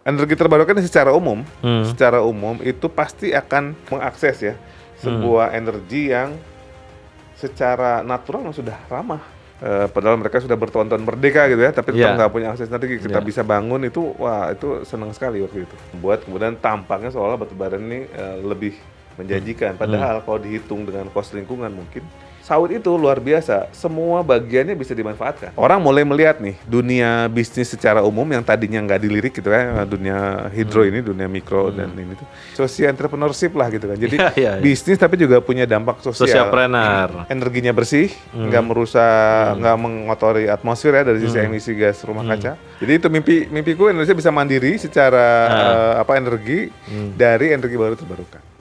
energi terbarukan secara umum itu pasti akan mengakses ya sebuah energi yang secara natural sudah ramah. Padahal mereka sudah bertahun-tahun merdeka gitu ya, tapi tetap nggak punya akses energi. Kita bisa bangun itu, wah itu senang sekali waktu itu. Buat kemudian tampaknya seolah batu bara ini lebih menjanjikan. Padahal kalau dihitung dengan kos lingkungan mungkin sawit itu luar biasa, semua bagiannya bisa dimanfaatkan. Orang mulai melihat nih dunia bisnis secara umum yang tadinya nggak dilirik gitu kan, dunia hidro ini, dunia mikro dan ini tuh social entrepreneurship lah gitu kan. Jadi bisnis tapi juga punya dampak sosial. Socialpreneur. Energinya bersih, nggak merusak, nggak mengotori atmosfer ya dari sisi emisi gas rumah kaca. Jadi itu mimpiku Indonesia bisa mandiri secara energi dari energi baru terbarukan.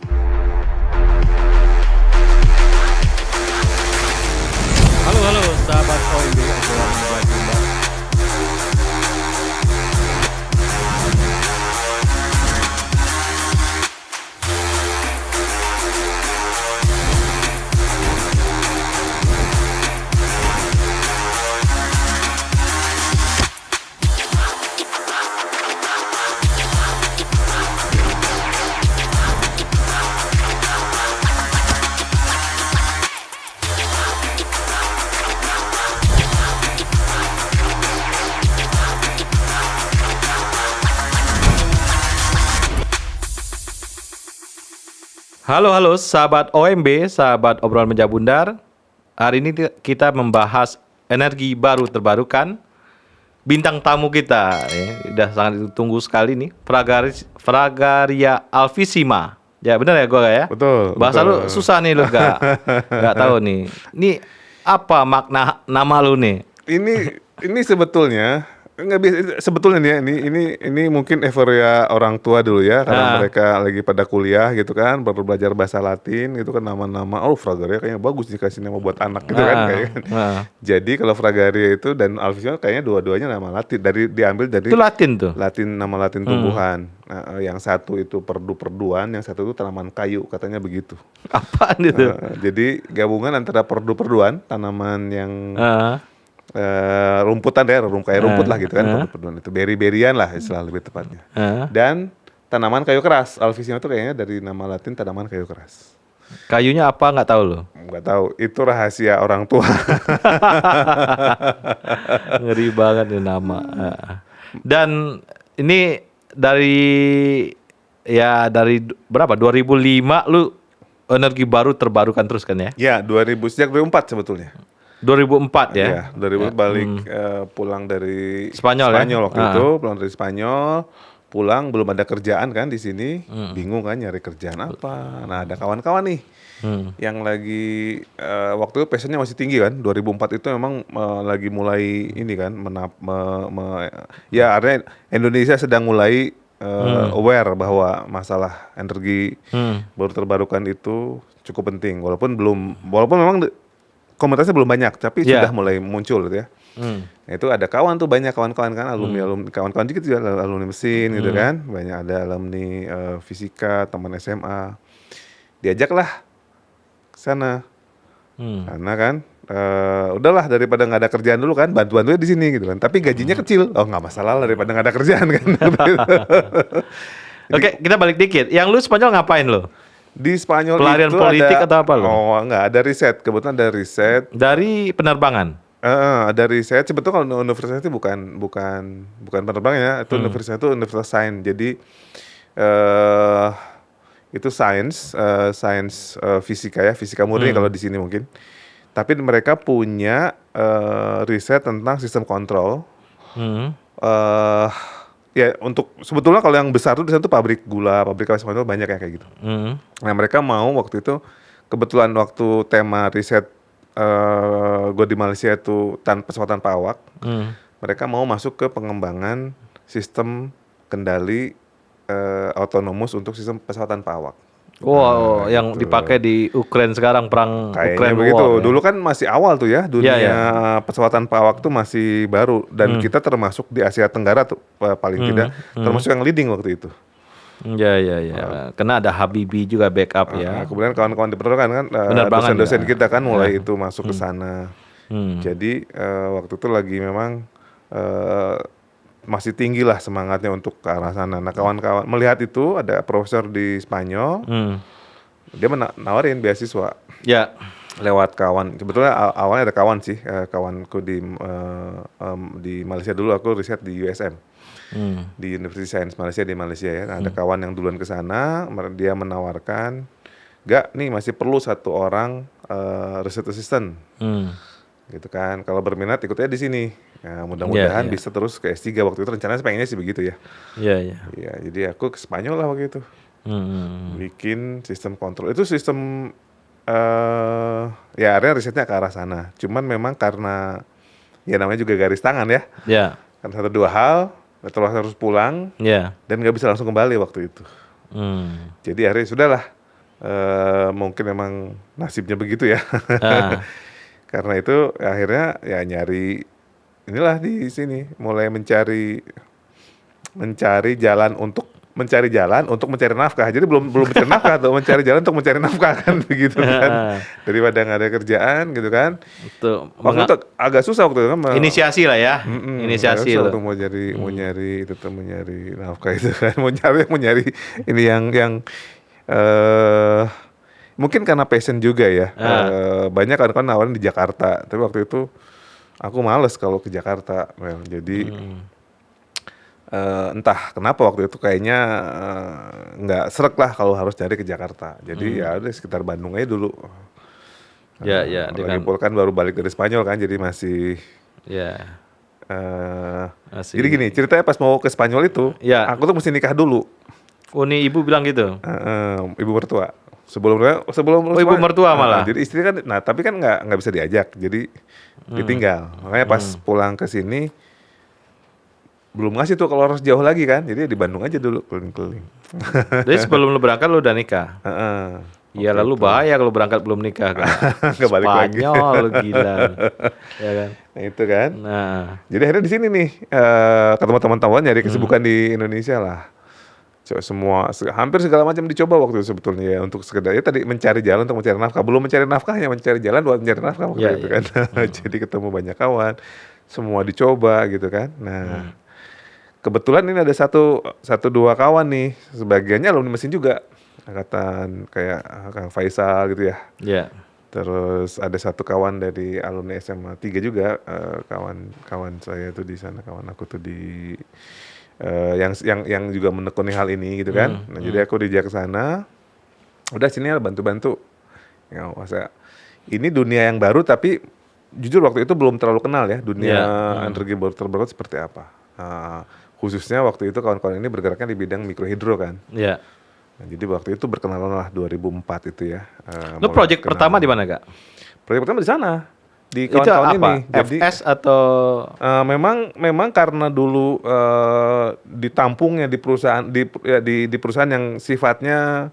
Halo sahabat OMB, obrolan Menjabundar. Halo sahabat OMB, sahabat obrolan Menjabundar. Hari ini kita membahas energi baru terbarukan. Bintang tamu kita, udah sangat ditunggu sekali nih, Fragaria Alfisima. Ya benar ya gua ya? Betul. Bahasa lu susah nih lu gak tahu nih. Ini apa makna nama lu nih? Ini sebetulnya nggak bisa, sebetulnya nih ya, ini mungkin euforia orang tua dulu ya, karena mereka lagi pada kuliah gitu kan, baru belajar bahasa Latin gitu kan, nama-nama Fragaria kayaknya bagus dikasih nama buat anak gitu kan kayaknya. Jadi kalau Fragaria itu dan Alfisima kayaknya dua-duanya nama Latin, diambil dari itu Latin tuh. Nama Latin tumbuhan. Nah, yang satu itu perdu-perduan, yang satu itu tanaman kayu, katanya begitu. Apaan itu? Jadi gabungan antara perdu-perduan, tanaman yang rumputan ya, kayak rumput lah gitu kan, perdu-perduan itu beri-berian lah istilah lebih tepatnya. Dan tanaman kayu keras, Alfisima itu kayaknya dari nama Latin tanaman kayu keras. Kayunya apa nggak tahu lo? Nggak tahu, itu rahasia orang tua. Ngeri banget nih nama. Dan ini dari berapa? 2005 lu energi baru terbarukan terus kan ya? Ya, sejak 2004 sebetulnya. 2004 ya? Iya, 2004 balik pulang dari Spanyol waktu itu, pulang dari Spanyol, belum ada kerjaan kan di sini, bingung kan nyari kerjaan apa. Nah, ada kawan-kawan nih yang lagi waktu itu passionnya masih tinggi kan. 2004 itu memang lagi mulai ini kan, ya artinya Indonesia sedang mulai aware bahwa masalah energi baru terbarukan itu cukup penting, walaupun memang komunitasnya belum banyak, tapi sudah mulai muncul gitu ya. Nah, itu ada banyak kawan-kawan kan, alumni kawan-kawan dikit juga, alumni mesin gitu kan, banyak ada alumni fisika, teman SMA, diajaklah ke sana. Karena kan udahlah daripada nggak ada kerjaan dulu kan, bantu-bantunya di sini gitu kan, tapi gajinya kecil, nggak masalah lah daripada nggak ada kerjaan kan. Oke, kita balik dikit. Yang lu Spanyol ngapain lo? Di Spanyol pelarian itu politik atau apa lo? Oh enggak, ada riset, kebetulan ada riset. Dari penerbangan? Ada riset, sebetulnya kalau universitas itu bukan penerbangan ya, itu universitas itu universitas sains. Jadi itu sains fisika ya, fisika murni kalau di sini mungkin. Tapi mereka punya riset tentang sistem kontrol. Ya untuk sebetulnya kalau yang besar itu di sana tuh pabrik gula, pabrik kawas itu banyak yang kayak gitu. Nah mereka mau waktu itu, kebetulan waktu tema riset gue di Malaysia itu pesawat tanpa awak, mereka mau masuk ke pengembangan sistem kendali autonomous untuk sistem pesawat tanpa awak. Wow, yang gitu dipakai di Ukraina sekarang, perang Ukraina begitu. War, ya? Dulu kan masih awal tuh ya, dunia pesawat tanpa awak tuh masih baru, dan kita termasuk di Asia Tenggara tuh paling tidak termasuk yang leading waktu itu. Ya. Karena ada Habibie juga backup ya. Kemudian kawan-kawan di penerbangan kan, dosen-dosen kita kan mulai itu masuk ke sana. Jadi waktu itu lagi memang masih tinggi lah semangatnya untuk ke arah sana. Nah kawan-kawan melihat itu ada profesor di Spanyol, dia nawarin beasiswa Ya. lewat kawan. Sebetulnya awalnya ada kawan sih, kawanku di Malaysia dulu, aku riset di USM, di University Science Malaysia di Malaysia ya. Nah, ada kawan yang duluan ke sana, dia menawarkan, gak nih masih perlu 1 orang research assistant, gitu kan. Kalau berminat ikutnya di sini. Nah, mudah-mudahan bisa terus ke S3 waktu itu rencananya pengennya sih begitu ya. Iya. Iya, jadi aku ke Spanyol lah waktu itu. Bikin sistem kontrol. Itu sistem ya akhirnya risetnya ke arah sana. Cuman memang karena ya namanya juga garis tangan ya. Ya. Kan 1-2 hal, terus harus pulang dan nggak bisa langsung kembali waktu itu. Jadi akhirnya sudahlah. Mungkin memang nasibnya begitu ya. Karena itu akhirnya ya nyari inilah di sini mulai mencari jalan untuk mencari nafkah. Jadi belum mencari nafkah tuh, mencari jalan untuk mencari nafkah kan begitu kan. Daripada nggak ada kerjaan gitu kan. Waktu itu agak susah waktu itu kan. Inisiasi lah ya. Inisiasi lah. Waktu mau nyari nafkah itu kan. Mau nyari ini yang mungkin karena passion juga ya. Banyak kan nawarin di Jakarta. Tapi waktu itu aku males kalau ke Jakarta. Jadi entah kenapa waktu itu kayaknya nggak srek lah kalau harus cari ke Jakarta. Jadi ya udah sekitar Bandung aja dulu. Lagi pula kan baru balik dari Spanyol kan, jadi masih. Jadi gini ceritanya, pas mau ke Spanyol itu, aku tuh mesti nikah dulu. Oh, nih ibu bilang gitu? Ibu mertua. Sebelum ibu mertua malah. Jadi istri kan, tapi kan nggak bisa diajak, jadi ditinggal. Makanya pas pulang ke sini belum ngasih tuh kalau harus jauh lagi kan, jadi di Bandung aja dulu keliling-keliling. Jadi sebelum lu berangkat lu udah nikah? Iya, lalu bahaya kalau berangkat belum nikah kan. Balik lagi. Spanyol gila. Ya kan. Nah itu kan. Nah, jadi akhirnya di sini nih ketemu teman-teman nyari kesibukan di Indonesia lah. Hampir segala macam dicoba waktu itu sebetulnya ya, untuk sekedar ya tadi mencari jalan untuk mencari nafkah. Belum mencari nafkah, ya mencari jalan buat mencari nafkah waktu itu kan. Jadi ketemu banyak kawan, semua dicoba gitu kan. Nah, kebetulan ini ada 1-2 kawan nih, sebagiannya alumni mesin juga, angkatan kayak Kang Faisal gitu ya. Terus ada 1 kawan dari alumni SMA 3 juga, kawan saya tuh di sana, kawan aku tuh di yang juga menekuni hal ini gitu kan. Nah, jadi aku diajak ke sana. Udah sini lah bantu-bantu. Ya, masa ini dunia yang baru, tapi jujur waktu itu belum terlalu kenal ya dunia energi baru terbarukan seperti apa. Khususnya waktu itu kawan-kawan ini bergeraknya di bidang mikrohidro kan. Nah, jadi waktu itu berkenalan lah 2004 itu ya. Lu proyek pertama di mana, Kak? Proyek pertama di sana. Di kawan-kawan itu apa? ini. Jadi, FS atau memang karena dulu ditampungnya di perusahaan yang sifatnya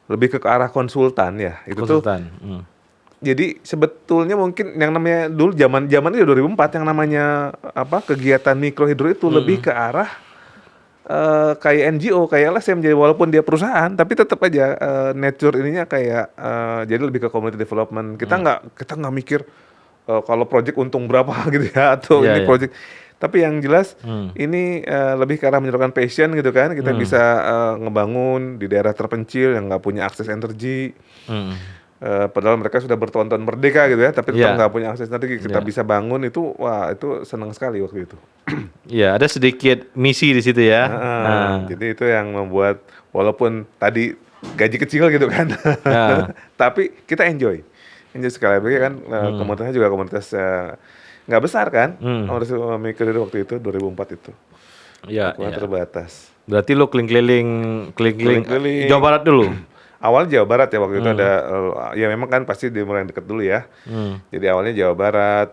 lebih ke arah konsultan ya. Itu konsultan. Jadi sebetulnya mungkin yang namanya dulu zaman itu 2004 yang namanya kegiatan mikrohidro itu lebih ke arah kayak NGO, kayak LSM. Jadi walaupun dia perusahaan, tapi tetap aja nature ininya kayak jadi lebih ke community development. Kita nggak mikir kalau project untung berapa gitu ya, atau ini project. Tapi yang jelas ini lebih ke arah menyalurkan passion gitu kan. Kita bisa ngebangun di daerah terpencil yang nggak punya akses energi. Padahal mereka sudah bertahun-tahun merdeka gitu ya, tapi tetap nggak punya akses energi. Kita bisa bangun itu, wah itu senang sekali waktu itu. Iya, ada sedikit misi di situ ya. Jadi itu yang membuat walaupun tadi gaji kecil gitu kan, tapi kita enjoy sekali lagi kan. Komunitasnya juga komunitas nggak besar kan, komunitas mikrohidro waktu itu 2004 itu. Terbatas. Berarti lo keliling Jawa Barat dulu. Awalnya Jawa Barat ya waktu itu ada, ya memang kan pasti dimulai deket dulu ya. Jadi awalnya Jawa Barat,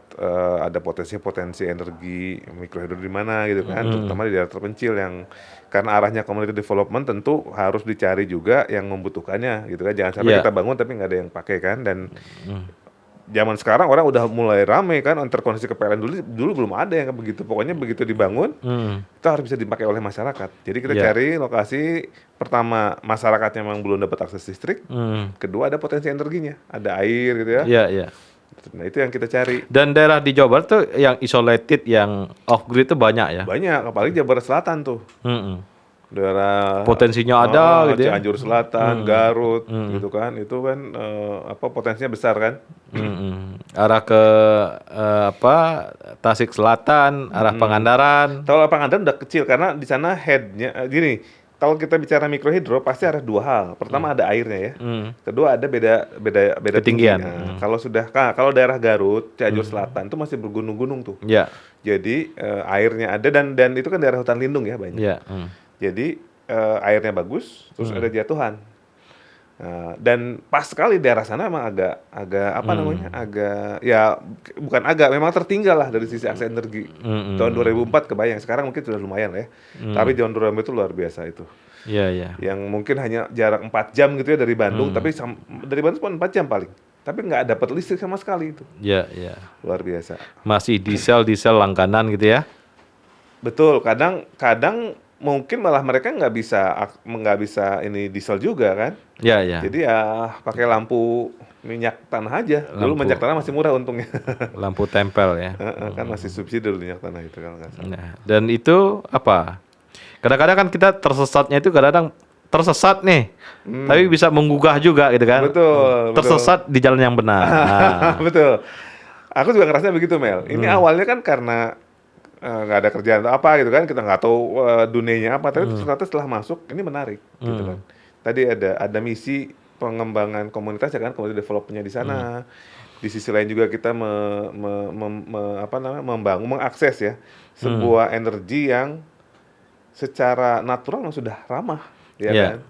ada potensi energi mikrohidro di mana gitu kan, terutama di daerah terpencil yang karena arahnya community development tentu harus dicari juga yang membutuhkannya gitu kan. Jangan sampai kita bangun tapi nggak ada yang pakai kan. Dan zaman sekarang orang udah mulai rame kan, interkoneksi ke PLN dulu belum ada yang begitu. Pokoknya begitu dibangun, itu harus bisa dipakai oleh masyarakat. Jadi kita cari lokasi, pertama masyarakatnya memang belum dapat akses listrik, kedua ada potensi energinya, ada air gitu ya. Nah itu yang kita cari. Dan daerah di Jawa Barat tuh yang isolated, yang off grid tuh banyak ya. Banyak, apalagi Jawa Barat Selatan tuh. Mm-mm. Daerah Potensinya ada gitu ya. Cianjur Selatan, Garut, gitu kan. Itu kan potensinya besar kan. Mm-mm. Arah ke apa Tasik Selatan, arah Pangandaran. Kalau Pangandaran udah kecil karena di sana headnya gini. Kalau kita bicara mikrohidro pasti ada dua hal. Pertama ada airnya ya. Kedua ada beda Ketinggian. tinggi. Nah, kalau daerah Garut, Cianjur Selatan itu masih bergunung-gunung tuh. Ya. Jadi airnya ada dan itu kan daerah hutan lindung ya banyak. Ya. Jadi airnya bagus, terus ada jatuhan. Dan pas sekali daerah sana emang agak apa namanya? Bukan agak, memang tertinggal lah dari sisi akses energi. Tahun 2004 kebayang, sekarang mungkin sudah lumayan lah ya. Tapi tahun 2004 itu luar biasa itu. Iya, iya. Yang mungkin hanya jarak 4 jam gitu ya dari Bandung, tapi dari Bandung cuma 4 jam paling. Tapi nggak dapat listrik sama sekali itu. Iya, iya. Luar biasa. Masih diesel langganan gitu ya. Betul, kadang mungkin malah mereka nggak bisa ini diesel juga kan. Iya, iya. Jadi ya pakai lampu minyak tanah aja. Dulu minyak tanah masih murah untungnya. Lampu tempel ya. Kan masih subsidi dulu minyak tanah itu kalau nggak salah. Nah, dan itu apa? Kadang-kadang kan kita tersesatnya itu kadang-kadang tersesat nih, tapi bisa menggugah juga gitu kan. Betul. Tersesat di jalan yang benar. Nah. Betul. Aku juga ngerasanya begitu Mel. Ini awalnya kan karena nggak ada kerjaan atau apa gitu kan, kita nggak tahu dunianya apa, tapi ternyata setelah masuk ini menarik gitu kan. Tadi ada misi pengembangan komunitas ya kan, community development-nya di sana. Di sisi lain juga kita mengakses ya sebuah energi yang secara natural sudah ramah ya kan.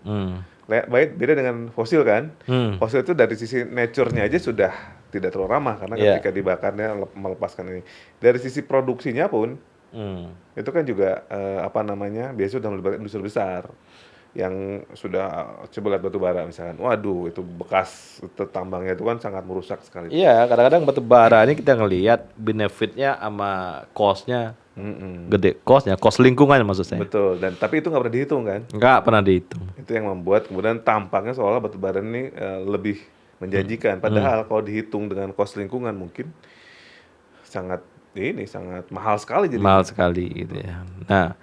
Baik beda dengan fosil kan. Fosil itu dari sisi nature-nya aja sudah tidak terlalu ramah karena ketika dibakarnya melepaskan ini. Dari sisi produksinya pun itu kan juga biasanya sudah melibatkan industri besar yang sudah coba lihat batu bara misalkan, waduh itu bekas tambangnya itu kan sangat merusak sekali. Iya, kadang-kadang batu bara ini kita ngelihat benefitnya sama cost-nya gede, cost lingkungan maksud saya. Betul, dan tapi itu nggak pernah dihitung kan? Nggak pernah dihitung. Itu yang membuat kemudian tampaknya seolah batu bara ini lebih menjanjikan. Padahal kalau dihitung dengan cost lingkungan mungkin sangat mahal sekali jadi. Mahal sekali gitu ya. Nah,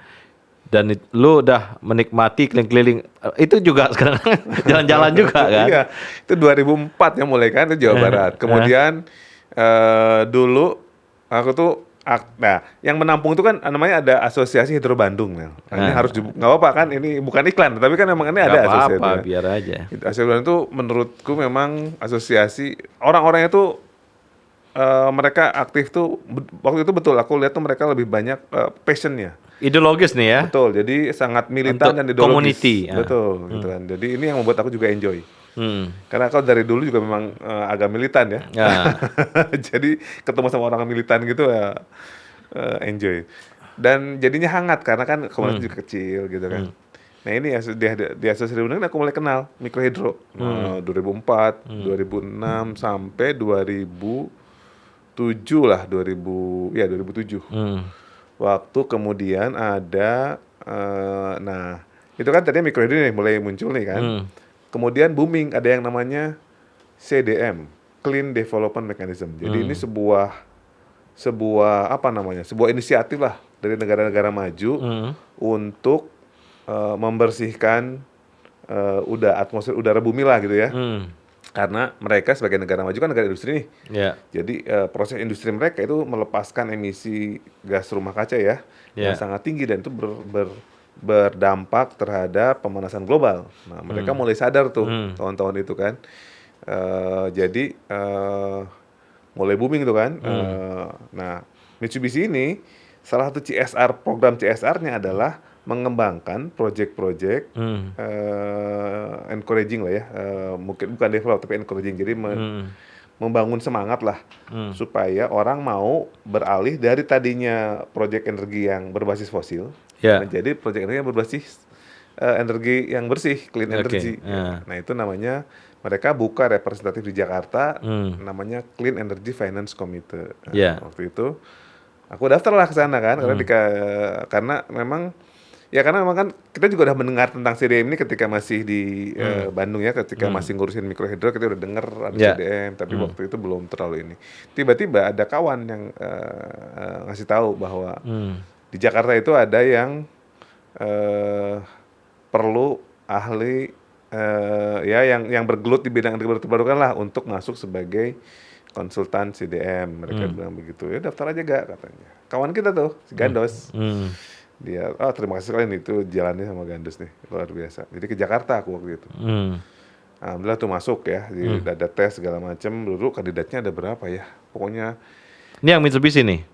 dan lu udah menikmati keliling-keliling itu juga sekarang jalan-jalan juga kan? Iya, itu 2004 ya mulai kan itu Jawa Barat. Kemudian dulu aku tuh yang menampung itu kan namanya ada Asosiasi Hidro Bandung, Mel. Ini harus nggak apa-apa kan, ini bukan iklan, tapi kan memang ini ada asosiasi. Apa-apa, biar aja. Asosiasi Bandung itu menurutku memang asosiasi orang-orangnya tuh mereka aktif tuh waktu itu betul aku lihat tuh mereka lebih banyak passionnya. Ideologis nih ya. Betul, jadi sangat militan untuk dan ideologis. Community. Betul, gitu kan. Jadi ini yang membuat aku juga enjoy. Karena aku dari dulu juga memang agak militan ya. Jadi ketemu sama orang militan gitu ya enjoy. Dan jadinya hangat karena kan komunitas juga kecil gitu kan. Nah ini ya di Asosiasi Bandung aku mulai kenal mikrohidro. 2004, 2006 sampai 2007 lah, 2007. Waktu kemudian ada itu kan tadinya mikrohidro nih mulai muncul nih kan. Kemudian booming ada yang namanya CDM, Clean Development Mechanism. Jadi ini sebuah inisiatif lah dari negara-negara maju untuk membersihkan atmosfer udara bumi lah gitu ya. Karena mereka sebagai negara maju kan negara industri nih. Yeah. Jadi proses industri mereka itu melepaskan emisi gas rumah kaca ya yang sangat tinggi dan itu berdampak terhadap pemanasan global. Nah, mereka mulai sadar tuh tahun-tahun itu kan. Jadi mulai booming tuh kan. Nah, Mitsubishi ini salah satu program CSR-nya adalah mengembangkan proyek-proyek encouraging lah ya, mungkin bukan develop tapi encouraging, jadi membangun semangat lah supaya orang mau beralih dari tadinya proyek energi yang berbasis fosil menjadi proyek energi yang berbasis energi yang bersih, clean energy. Nah itu namanya, mereka buka representatif di Jakarta, namanya Clean Energy Finance Committee. Waktu itu aku daftar lah ke sana kan, karena memang Ya karena memang kan kita juga udah mendengar tentang CDM ini ketika masih di Bandung ya, ketika masih ngurusin mikrohidro kita udah denger ada Ya. CDM, tapi waktu itu belum terlalu ini. Tiba-tiba ada kawan yang ngasih tahu bahwa di Jakarta itu ada yang perlu ahli ya yang bergelut di bidang energi baru terbarukan lah untuk masuk sebagai konsultan CDM. Mereka bilang begitu. Ya daftar aja gak katanya. Kawan kita tuh, si Gandos. Dia, oh terima kasih kalian itu jalannya sama Gandus nih, luar biasa. Jadi ke Jakarta aku waktu itu. Alhamdulillah tuh masuk ya, ada tes segala macam. Dulu kandidatnya ada berapa ya? Pokoknya, Ini yang Mitsubishi nih.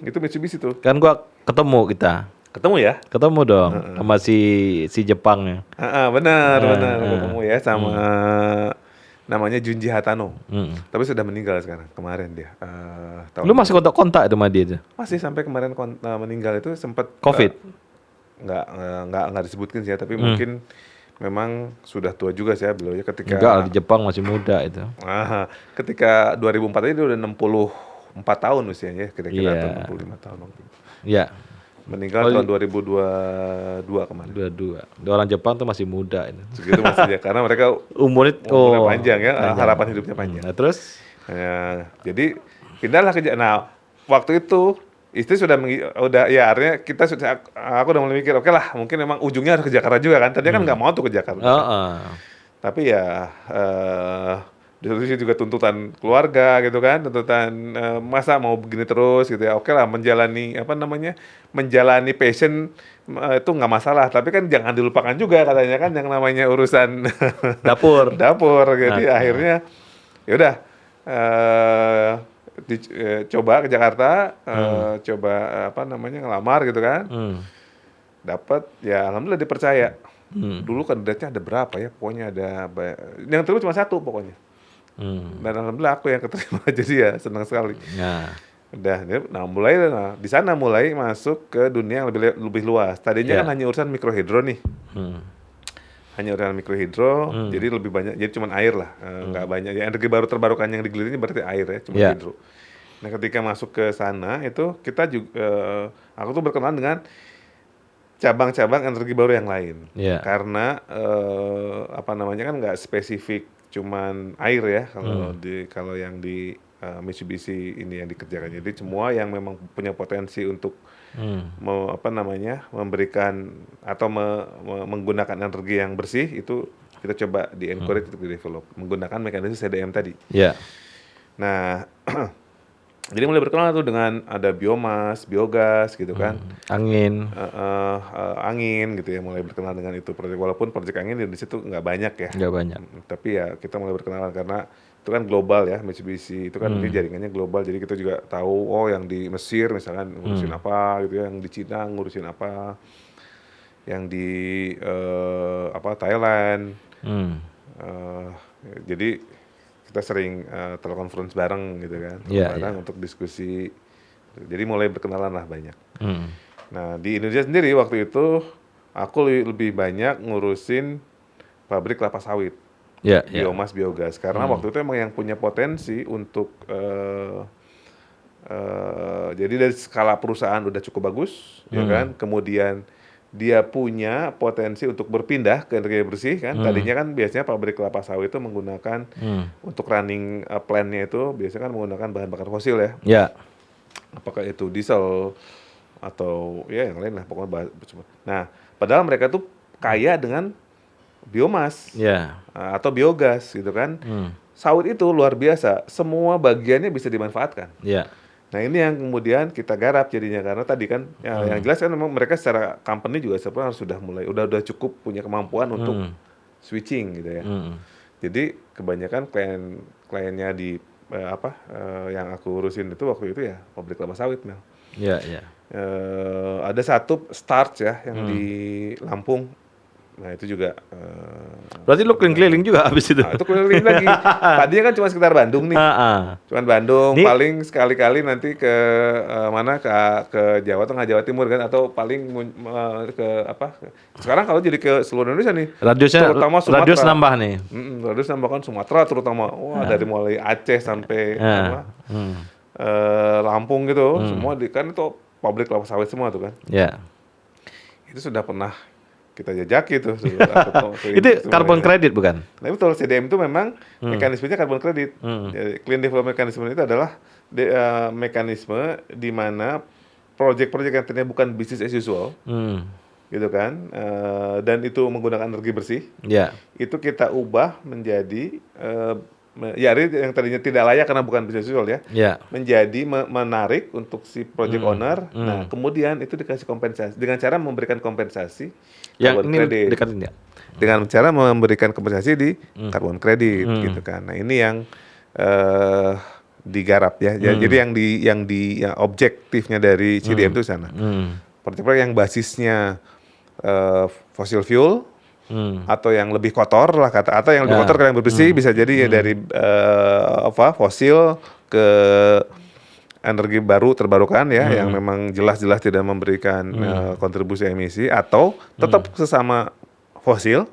itu Mitsubishi tuh. Kan gua ketemu kita. Ketemu ya? Ketemu dong sama si Jepangnya. Benar, ketemu ya sama namanya Junji Hatano. Tapi sudah meninggal sekarang, kemarin dia. Lu masih kontak-kontak sama dia tuh? Masih sampai kemarin meninggal itu sempat COVID? Nggak disebutkan sih ya, tapi mungkin memang sudah tua juga sih ya beliau ya ketika. Enggak, di Jepang masih muda itu. Ketika 2004 itu udah 64 tahun usianya, kira-kira atau 65 tahun waktu itu. Iya. Meninggal tahun 2022 kemarin. 22. Orang Jepang tuh masih muda itu. Segitu masih ya, karena mereka umurnya panjang ya, harapan hidupnya panjang. Nah, terus? Jadi pindahlah ke Nah, waktu itu istri udah ya artinya kita sudah aku udah mulai mikir oke lah mungkin memang ujungnya harus ke Jakarta juga kan. Tadinya kan nggak mau tuh ke Jakarta. Tapi ya di situ juga tuntutan keluarga gitu kan, tuntutan masa mau begini terus gitu ya. Oke lah menjalani menjalani passion itu nggak masalah, tapi kan jangan dilupakan juga katanya kan yang namanya urusan dapur. Jadi akhirnya ya udah coba ke Jakarta, coba ngelamar gitu kan. Dapat ya alhamdulillah dipercaya. Dulu kandidatnya ada berapa ya? Pokoknya ada yang terus cuma satu pokoknya. Dan alhamdulillah aku yang keterima jadi ya senang sekali. Udah, di sana mulai masuk ke dunia yang lebih luas. Tadinya kan hanya urusan mikrohidro nih. Hanya urusan mikrohidro, jadi lebih banyak, jadi cuma air lah, nggak banyak. Ya, energi baru terbarukan yang digeluti berarti air ya, cuma hidro. Nah ketika masuk ke sana itu kita juga, aku tuh berkenalan dengan cabang-cabang energi baru yang lain. Karena kan nggak spesifik cuman air ya kalau yang di Mitsubishi ini yang dikerjakan. Jadi semua yang memang punya potensi untuk memberikan atau menggunakan energi yang bersih itu kita coba di encourage untuk di develop menggunakan mekanisme CDM tadi. Nah jadi mulai berkenalan tuh dengan ada biomas, biogas gitu kan, angin gitu ya, mulai berkenalan dengan itu proyek, walaupun proyek angin di situ nggak banyak ya. Nggak banyak. Tapi ya kita mulai berkenalan karena itu kan global ya, Mitsubishi itu kan ini jaringannya global, jadi kita juga tahu yang di Mesir misalkan ngurusin apa gitu ya, yang di Cina ngurusin apa, yang di Thailand. Jadi kita sering telekonferensi bareng gitu kan, bareng untuk diskusi. Jadi mulai berkenalan lah banyak. Nah di Indonesia sendiri waktu itu aku lebih banyak ngurusin pabrik kelapa sawit, biomas, biogas. Karena waktu itu emang yang punya potensi untuk jadi dari skala perusahaan udah cukup bagus, ya kan. Kemudian dia punya potensi untuk berpindah ke energi bersih kan. Tadinya kan biasanya pabrik kelapa sawit itu menggunakan untuk running plant-nya itu biasanya kan menggunakan bahan bakar fosil ya. Apakah itu diesel atau ya yang lain lah pokoknya. Nah, padahal mereka tuh kaya dengan biomas atau biogas gitu kan. Sawit itu luar biasa, semua bagiannya bisa dimanfaatkan. Nah ini yang kemudian kita garap jadinya, karena tadi kan yang jelas kan memang mereka secara company juga sebenarnya sudah mulai udah cukup punya kemampuan untuk switching gitu ya. Jadi kebanyakan kliennya di yang aku urusin itu waktu itu ya pabrik kelapa sawit Mel. Ada satu starch ya yang di Lampung. Nah itu juga berarti lu keliling-keliling juga habis itu? Itu keliling lagi. Tadinya kan cuma sekitar Bandung nih. Cuman Bandung, paling sekali-kali nanti ke mana ke Jawa Tengah, Jawa Timur kan, atau paling sekarang kalau jadi ke seluruh Indonesia nih. Terutama Sumatera. Radius nambah nih. Radius nambah kan Sumatera terutama. Wah dari mulai Aceh sampai Lampung gitu, semua kan itu pabrik kelapa sawit semua tuh kan. Itu sudah pernah kita jajaki tuh dulu. Aku tahu tuh Itu semuanya. carbon credit bukan? Nah betul, CDM itu memang mekanismenya carbon credit. Jadi, Clean Development Mechanism itu adalah mekanisme di mana proyek-proyek yang ternyata bukan business as usual, gitu kan, dan itu menggunakan energi bersih, Ya. itu kita ubah menjadi yang tadinya tidak layak karena bukan business as usual ya, Ya. menjadi menarik untuk si project owner. Nah, kemudian itu dikasih kompensasi dengan cara memberikan kompensasi Yang carbon ini credit. dekatin ya. Dengan cara memberikan kompensasi di carbon credit gitu kan. Nah, ini yang digarap ya. Jadi yang objektifnya dari CDM itu sana. Proyek-proyek yang basisnya fossil fuel atau yang lebih kotor lah atau yang lebih kotor ke yang bersih bisa jadi ya dari fosil ke energi baru terbarukan ya yang memang jelas-jelas tidak memberikan kontribusi emisi atau tetap sesama fosil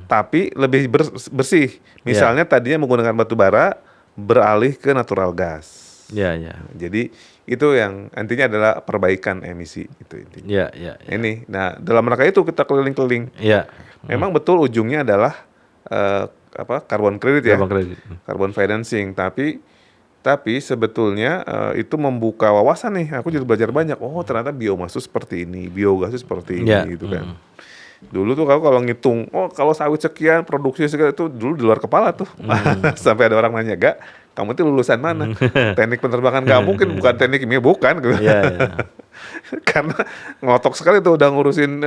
tapi lebih bersih. Misalnya tadinya menggunakan batu bara beralih ke natural gas. Ya, ya. Jadi itu yang intinya adalah perbaikan emisi itu intinya. Ya, ya. Ini, nah dalam rangka itu kita keliling-keliling. Ya. Memang betul ujungnya adalah carbon credit ya, Carbon credit. carbon financing. Tapi sebetulnya itu membuka wawasan nih. Aku jadi belajar banyak. Oh ternyata biomas itu seperti ini, biogas itu seperti ini gitu kan. Dulu tuh kalau ngitung, oh kalau sawit sekian, produksi sekian itu dulu di luar kepala tuh. Sampai ada orang nanya, "Gak, kamu itu lulusan mana?" Teknik penerbangan nggak mungkin, bukan teknik kimia, bukan. Iya, iya. Karena ngotok sekali tuh udah ngurusin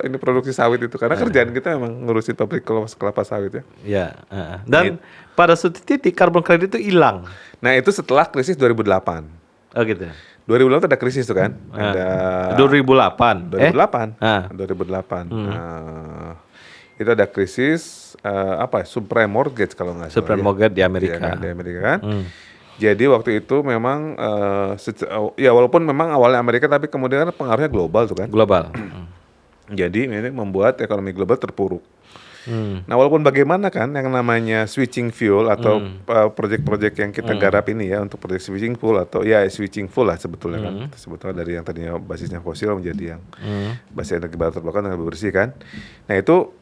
ini produksi sawit itu. Karena kerjaan kita memang ngurusin pabrik kelapa sawit ya. Iya. Dan pada suatu titik carbon credit itu hilang. Nah itu setelah krisis 2008. Oh gitu. 2008 tuh ada krisis tuh kan. Ada 2008. 2008. Itu ada krisis subprime mortgage kalau nggak salah. Subprime mortgage di Amerika. Iya kan, di Amerika kan. Jadi waktu itu memang ya walaupun memang awalnya Amerika tapi kemudian pengaruhnya global tuh kan. Global. Jadi ini membuat ekonomi global terpuruk. Nah walaupun bagaimana kan yang namanya switching fuel atau proyek-proyek yang kita garap ini ya untuk proyek switching fuel atau ya switching fuel lah sebetulnya kan. Sebetulnya dari yang tadinya basisnya fosil menjadi yang basis energi baru terbarukan yang lebih bersih kan. Nah itu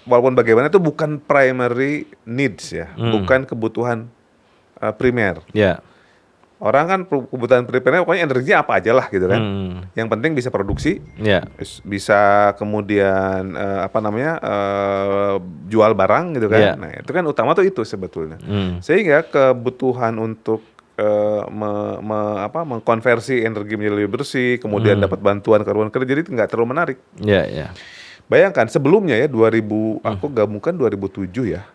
walaupun bagaimana itu bukan primary needs ya, bukan kebutuhan primer. Ya. Orang kan kebutuhan primernya pokoknya energinya apa aja lah gitu kan. Yang penting bisa produksi, bisa kemudian jual barang gitu kan. Nah itu kan utama tuh itu sebetulnya. Sehingga kebutuhan untuk mengkonversi energi menjadi lebih bersih, kemudian dapat bantuan carbon credit jadi nggak terlalu menarik. Bayangkan sebelumnya ya 2000 aku gabungkan 2007 ya.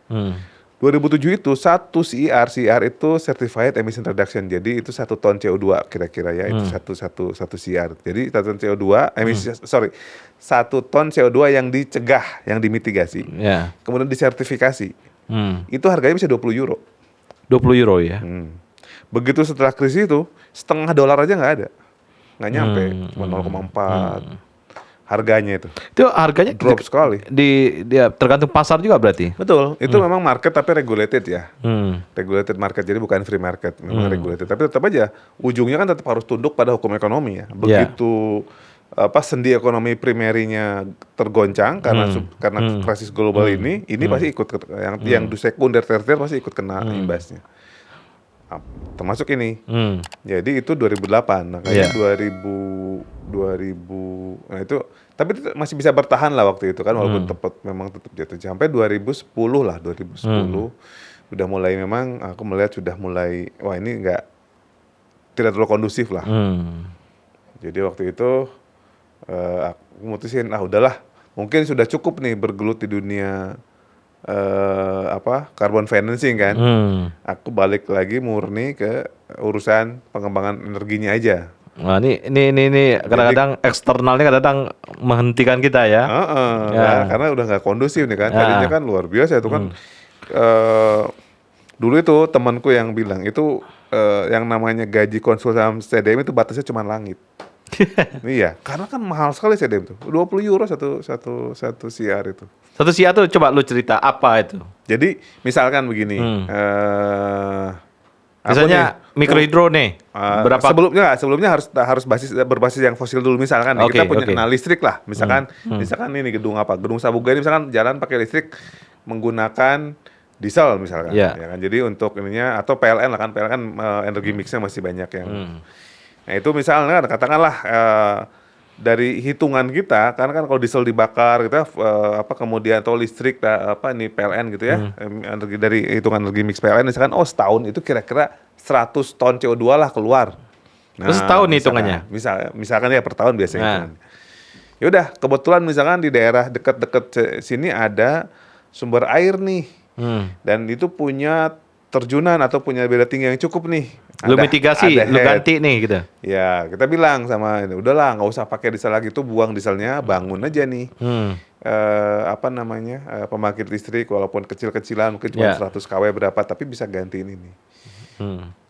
2007 itu satu CR itu Certified Emission Reduction. Jadi itu 1 ton CO2 kira-kira ya, itu satu CR. Jadi 1 ton CO2 1 ton CO2 yang dicegah, yang dimitigasi. Kemudian disertifikasi. Itu harganya bisa 20 euro. 20 euro ya. Begitu setelah krisis itu $0,50 aja nggak ada. Nggak nyampe, cuma 0,4. Harganya itu. Itu harganya drop sekali. Dia tergantung pasar juga berarti. Betul. Itu memang market tapi regulated ya. Regulated market jadi bukan free market, memang regulated. Tapi tetap aja ujungnya kan tetap harus tunduk pada hukum ekonomi ya. Begitu sendi ekonomi primerinya tergoncang karena krisis global ini pasti ikut yang sekunder tersier pasti ikut kena imbasnya. Termasuk ini. Jadi itu 2008. Nah, kayaknya 2000 nah itu tapi itu masih bisa bertahan lah waktu itu kan walaupun memang tetap jatuh sampai 2010 lah 2010 udah mulai memang aku melihat sudah mulai wah ini tidak terlalu kondusif lah. Jadi waktu itu aku mutusin udahlah mungkin sudah cukup nih bergelut di dunia carbon financing kan. Aku balik lagi murni ke urusan pengembangan energinya aja. Nah, ini kadang-kadang eksternalnya kadang menghentikan kita ya. Karena udah nggak kondusif nih kan. Tadinya kan luar biasa itu kan. Dulu itu temanku yang bilang itu yang namanya gaji konsultan CDM itu batasnya cuma langit. Iya, karena kan mahal sekali CDM tuh. 20 euro satu CR itu. Satu CR tuh coba lu cerita apa itu? Jadi misalkan begini. Misalnya mikrohidro nih. Berapa? Sebelumnya harus berbasis yang fosil dulu, misalkan nih, kita punya listrik lah, misalkan ini gedung Sabuga ini misalkan jalan pakai listrik menggunakan diesel misalkan, ya kan. Jadi untuk ininya atau PLN lah kan, PLN kan energi mixnya masih banyak yang. Nah itu misalnya katakanlah dari hitungan kita, karena kan kalau diesel dibakar kita kemudian atau listrik ini PLN gitu ya, energi dari hitungan energi mix PLN misalkan setahun itu kira-kira 100 ton CO2 lah keluar. Nah, setahun hitungannya. Misalkan ya per tahun biasanya. Ya udah, kebetulan misalkan di daerah dekat-dekat sini ada sumber air nih. Dan itu punya terjunan atau punya beda tinggi yang cukup nih. Lu mitigasi, lu ganti nih gitu. Ya, kita bilang sama ini, udahlah nggak usah pakai diesel lagi, tuh buang dieselnya, bangun aja nih. Pembangkit listrik walaupun kecil-kecilan mungkin cuma 100 kW berapa, tapi bisa gantiin ini.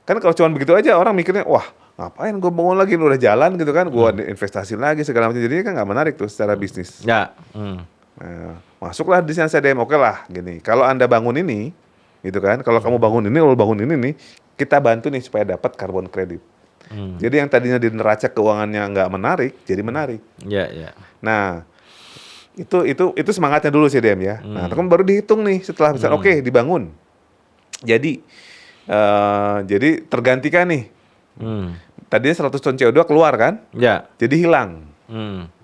Kan kalau cuma begitu aja orang mikirnya, wah ngapain gue bangun lagi, udah jalan gitu kan, gue investasi lagi segala macam, jadinya kan nggak menarik tuh secara bisnis. Nah, masuklah di sana CDM, oke lah gini, kalau Anda bangun ini gitu kan, kalau kamu bangun ini, kalau bangun ini nih, kita bantu nih supaya dapat carbon credit. Jadi yang tadinya di neraca keuangannya nggak menarik, jadi menarik. Nah, itu semangatnya dulu CDM ya. Nah, kan baru dihitung nih setelah misalnya oke, dibangun. Jadi tergantikan nih. Tadinya 100 ton CO2 keluar kan? Jadi hilang.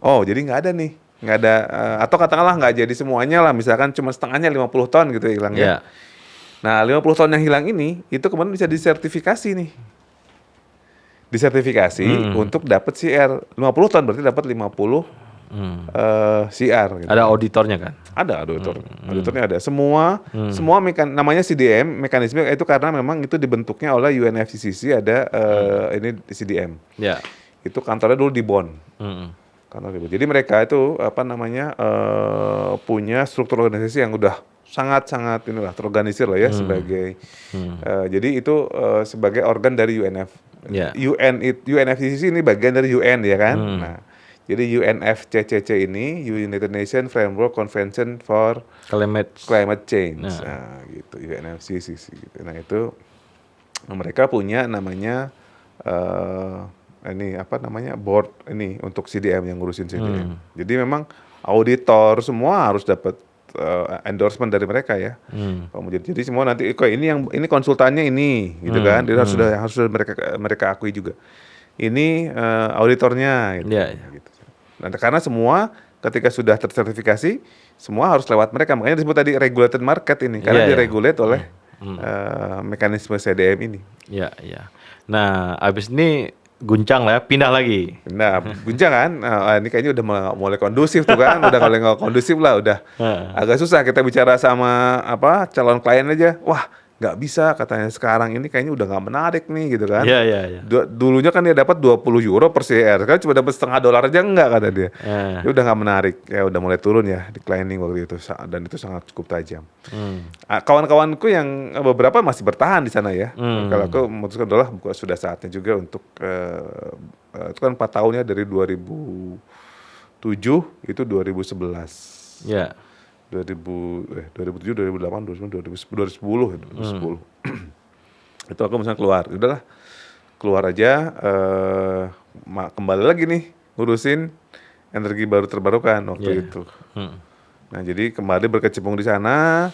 Oh, jadi nggak ada nih. Nggak ada, atau katakanlah nggak jadi semuanya lah, misalkan cuma setengahnya 50 ton gitu ya hilang ya. Nah 50 ton yang hilang ini, itu kemudian bisa disertifikasi nih. Disertifikasi untuk dapat CR. 50 ton berarti dapat 50 CR. Gitu. Ada auditornya kan? Ada auditor. Auditornya ada. Semua namanya CDM, mekanisme itu karena memang itu dibentuknya oleh UNFCCC, ada ini CDM. Itu kantornya dulu di Bonn. Jadi mereka itu punya struktur organisasi yang udah sangat-sangat terorganisir lah ya sebagai jadi itu sebagai organ dari UNF. UNFCCC ini bagian dari UN ya kan. Nah, jadi UNFCCC ini United Nations Framework Convention for Climate Change. Nah, gitu UNFCCC gitu. Nah, itu mereka punya namanya board ini untuk CDM yang ngurusin CDM. Jadi memang auditor semua harus dapat endorsement dari mereka ya. Jadi semua nanti ini konsultannya ini gitu kan. Dia harus mereka akui juga. Ini auditornya gitu. Nah, karena semua ketika sudah tersertifikasi semua harus lewat mereka. Makanya disebut tadi regulated market ini karena diregulate oleh mekanisme CDM ini. Nah, abis ini guncang lah ya, pindah lagi. Nah, guncang kan, ini kayaknya udah mulai kondusif tuh kan, udah mulai nggak kondusif lah, udah agak susah kita bicara sama calon klien aja, wah nggak bisa katanya sekarang ini kayaknya udah nggak menarik nih gitu kan. Dulunya kan dia dapat 20 euro per CR, kan cuma dapat $0,50 aja enggak kata dia. Dia udah nggak menarik, ya udah mulai turun ya declining waktu itu, dan itu sangat cukup tajam. Kawan-kawanku yang beberapa masih bertahan di sana ya. Kalau aku memutuskan sudah saatnya juga untuk itu kan 4 tahunnya dari 2007 itu 2011. 2007, 2008, 2010. Itu aku misalnya keluar, udahlah keluar aja, kembali lagi nih ngurusin energi baru terbarukan waktu itu. Nah jadi kembali berkecimpung di sana,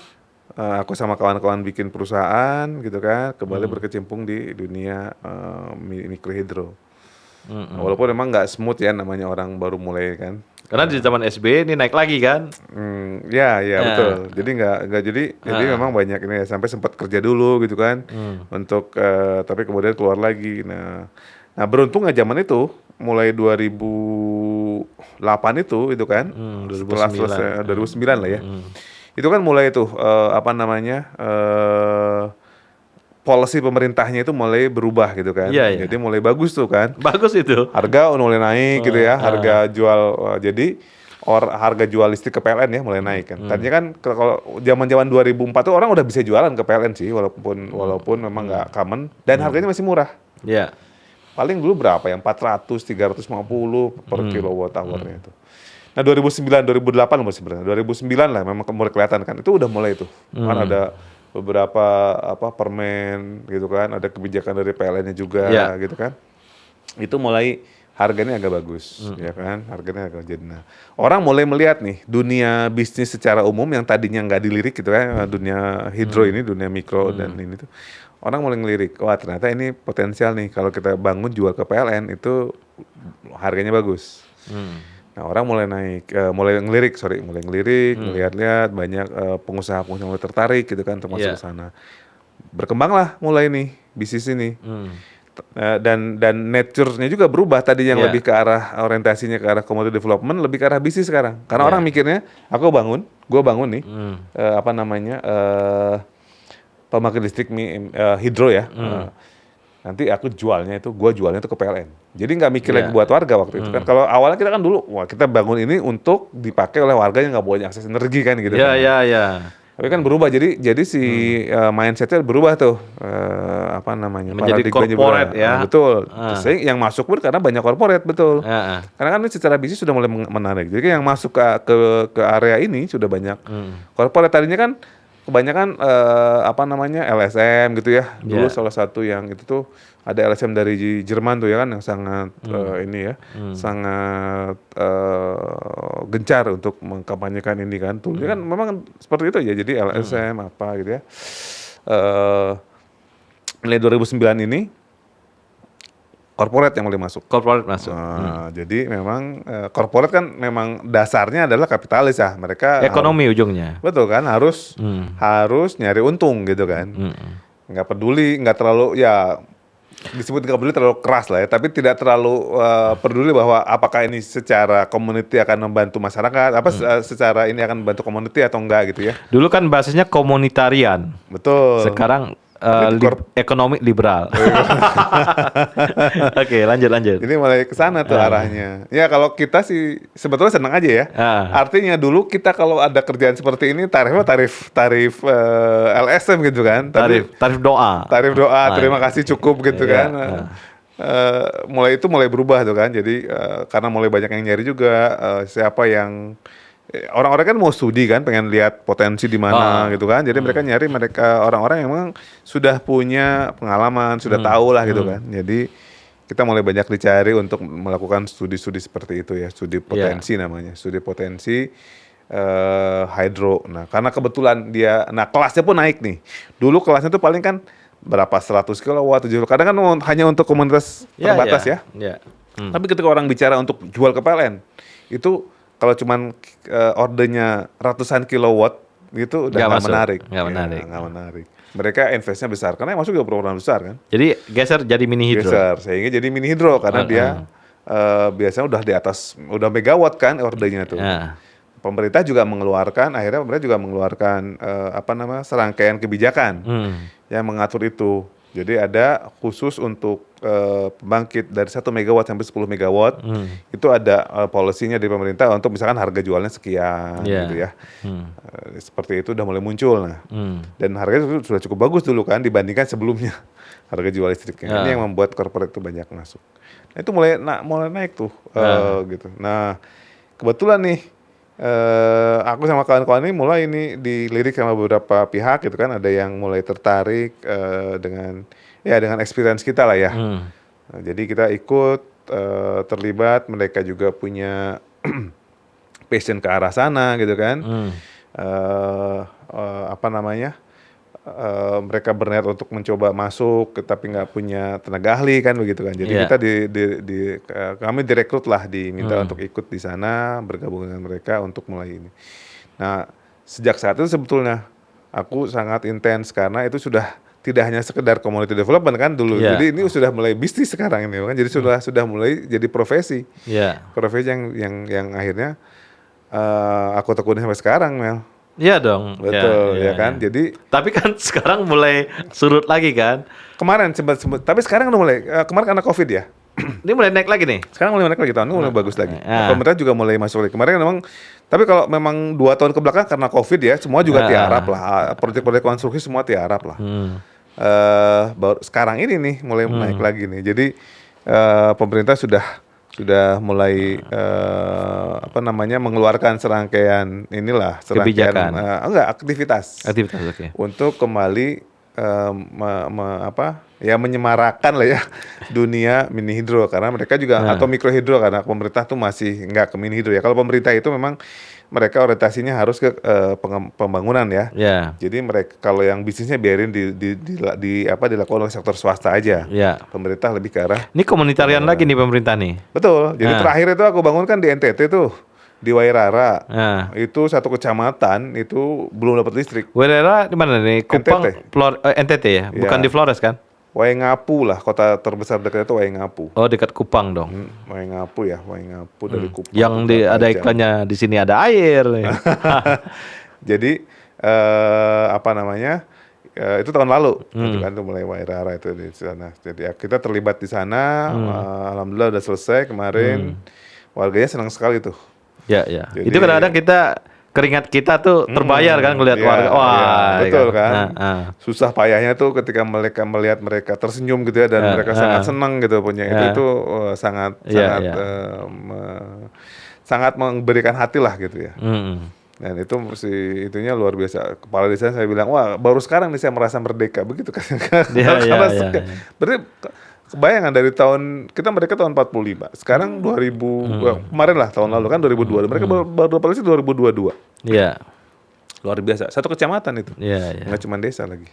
aku sama kawan-kawan bikin perusahaan gitu kan, kembali berkecimpung di dunia mikrohidro. Walaupun memang nggak smooth ya, namanya orang baru mulai kan. Karena di zaman SBY ini naik lagi kan? Betul. Jadi jadi memang banyak ini ya, sampai sempat kerja dulu gitu kan, untuk tapi kemudian keluar lagi. Nah beruntungnya zaman itu mulai 2008 itu kan, setelah selesai 2009 lah ya. Itu kan mulai tuh policy pemerintahnya itu mulai berubah gitu kan. Jadi mulai bagus tuh kan. Bagus itu. Harga mulai naik gitu ya. Harga jual harga jual listrik ke PLN ya mulai naik kan. Tadinya kan kalau zaman-zaman 2004 tuh orang udah bisa jualan ke PLN sih, walaupun memang nggak common dan harganya masih murah. Paling dulu berapa ya? 400, 350 per kilowatt hour-nya itu. Nah 2009, 2008 masih sebenarnya. 2009 lah memang mulai kelihatan kan. Itu udah mulai tuh. Kan ada beberapa permen gitu kan, ada kebijakan dari PLN-nya juga Ya. gitu kan. Itu mulai harganya agak bagus, ya kan, harganya agak jadi. Nah, orang mulai melihat nih dunia bisnis secara umum yang tadinya nggak dilirik gitu kan, dunia hidro ini, dunia mikro dan ini tuh, orang mulai ngelirik, wah ternyata ini potensial nih kalau kita bangun jual ke PLN itu harganya bagus. Nah, orang mulai mulai ngelirik, ngelihat-lihat banyak pengusaha-pengusaha mulai tertarik gitu kan, termasuk ke sana. Berkembanglah mulai nih bisnis ini. Dan nature-nya juga berubah tadi yang lebih ke arah orientasinya ke arah community development, lebih ke arah bisnis sekarang. Karena orang mikirnya, gue bangun nih, pembangkit listrik hidro ya. Nanti gue jualnya itu ke PLN. Jadi nggak mikir lagi buat warga waktu itu kan. Kalau awalnya kita kan dulu, kita bangun ini untuk dipakai oleh warga yang nggak punya akses energi kan gitu. Tapi kan berubah, jadi si mindsetnya berubah tuh, menjadi corporate ya. betul. Yang masuk pun karena banyak corporate, betul. Karena kan ini secara bisnis sudah mulai menarik. Jadi yang masuk ke area ini sudah banyak corporate. Tadinya kan kebanyakan LSM gitu ya. Dulu salah satu yang itu tuh ada LSM dari Jerman tuh ya kan, yang sangat sangat gencar untuk mengkampanyekan ini kan. Tuh kan memang seperti itu ya. Jadi LSM apa gitu ya. Mulai 2009 ini corporate yang mulai masuk. Jadi memang corporate kan memang dasarnya adalah kapitalis ya. Mereka ekonomi ujungnya. Betul kan, harus nyari untung gitu kan. Nggak peduli, nggak terlalu ya disebut nggak peduli terlalu keras lah ya, tapi tidak terlalu peduli bahwa apakah ini secara community akan membantu masyarakat, secara ini akan membantu community atau enggak gitu ya. Dulu kan basisnya komunitarian. Betul. Sekarang ekonomi liberal. Oke, lanjut. Ini mulai ke sana tuh arahnya. Ya kalau kita sih sebetulnya senang aja ya. Artinya dulu kita kalau ada kerjaan seperti ini tarifnya tarif LSM gitu kan. Tarif doa. Tarif doa, terima kasih cukup gitu kan. Mulai berubah tuh kan. Jadi karena mulai banyak yang nyari juga siapa yang orang-orang kan mau studi kan, pengen lihat potensi di mana gitu kan. Jadi mereka nyari orang-orang yang memang sudah punya pengalaman, sudah tahu lah gitu kan. Jadi kita mulai banyak dicari untuk melakukan studi-studi seperti itu ya, studi potensi namanya, studi potensi hydro. Nah, karena kebetulan kelasnya pun naik nih. Dulu kelasnya tuh paling kan berapa 100 kilowatt, 70. Kadang kan hanya untuk komunitas terbatas ya. Tapi ketika orang bicara untuk jual ke PLN, itu kalau cuman ordernya ratusan kilowatt gitu udah nggak menarik. Nggak menarik. Mereka investnya besar karena yang masuk juga program besar kan. Jadi geser jadi mini hidro. Sehingga jadi mini hidro karena dia biasanya udah di atas udah megawatt kan ordernya tuh. Pemerintah juga mengeluarkan serangkaian kebijakan yang mengatur itu. Jadi ada khusus untuk pembangkit dari 1 megawatt sampai 10 megawatt, itu ada policy-nya dari pemerintah untuk misalkan harga jualnya sekian gitu ya. Seperti itu udah mulai muncul. Nah, dan harganya sudah cukup bagus dulu kan dibandingkan sebelumnya harga jual listriknya. Ini yang membuat corporate itu banyak masuk. Nah, itu mulai naik tuh gitu. Nah, kebetulan nih aku sama kawan-kawan ini mulai dilirik sama beberapa pihak gitu kan, ada yang mulai tertarik dengan experience kita lah ya. Nah, jadi kita ikut terlibat, mereka juga punya passion ke arah sana gitu kan. Mereka berniat untuk mencoba masuk, tapi nggak punya tenaga ahli kan begitu kan. Jadi kita kami direkrut lah, diminta untuk ikut di sana, bergabung dengan mereka untuk mulai ini. Nah, sejak saat itu sebetulnya aku sangat intens karena itu sudah tidak hanya sekedar community development kan dulu. Jadi ini sudah mulai bisnis sekarang ini kan. Jadi sudah mulai jadi profesi. Profesi yang akhirnya aku tekunin sampai sekarang, Mel. Iya dong. Betul, ya kan. Jadi tapi kan sekarang mulai surut lagi kan. Kemarin sempat tapi sekarang udah mulai kemarin karena Covid ya. Ini mulai naik lagi nih. Sekarang mulai naik lagi, tahun ini mulai bagus lagi. Pemerintah juga mulai masuk lagi. Kemarin memang, tapi kalau memang 2 tahun ke belakang karena Covid ya, semua juga tiarap lah. Proyek-proyek konstruksi semua tiarap lah. Baru sekarang ini nih mulai naik lagi nih. Jadi pemerintah sudah sudah mulai apa namanya mengeluarkan serangkaian Kebijakan. aktivitas Aktivitas, oke. untuk kembali menyemarakan lah ya dunia mini hidro, karena mereka juga atau mikro hidro, karena pemerintah tuh masih nggak ke mini hidro ya. Kalau pemerintah itu memang mereka orientasinya harus ke pembangunan ya. Ya. Jadi mereka kalau yang bisnisnya biarin dilakukan oleh sektor swasta aja. Ya. Pemerintah lebih ke arah. Ini komunitarian lagi nih pemerintah nih. Betul. Jadi terakhir itu aku bangun kan di NTT tuh, di Wairara. Nah. Itu satu kecamatan itu belum dapat listrik. Wairara di mana nih? Kupang, NTT. NTT ya? Bukan Ya. di Flores kan? Waingapu lah, kota terbesar dekatnya itu Waingapu. Oh, dekat Kupang dong. Waingapu dari Kupang. Yang ada iklannya di sini ada air. Jadi apa namanya? Itu tahun lalu, gitu kan, tuh mulai Wairara itu di sana. Jadi kita terlibat di sana. Alhamdulillah udah selesai kemarin. Warganya senang sekali tuh. Ya. Jadi, itu kadang-kadang keringat kita tuh terbayar kan ngelihat warga. Wah, betul ya. kan. Susah payahnya tuh ketika melihat mereka tersenyum gitu ya, dan mereka sangat senang gitu punya itu sangat sangat memberikan hati lah gitu ya. Dan itu itunya luar biasa. Kepala desa saya bilang, wah baru sekarang nih saya merasa merdeka begitu kan. Berarti kebayangan dari mereka tahun 45. Sekarang 2000 kemarin lah tahun lalu kan 2002. Mereka baru dapat listrik 2022. Iya. Luar biasa. Satu kecamatan itu. Iya. Nggak cuma desa lagi.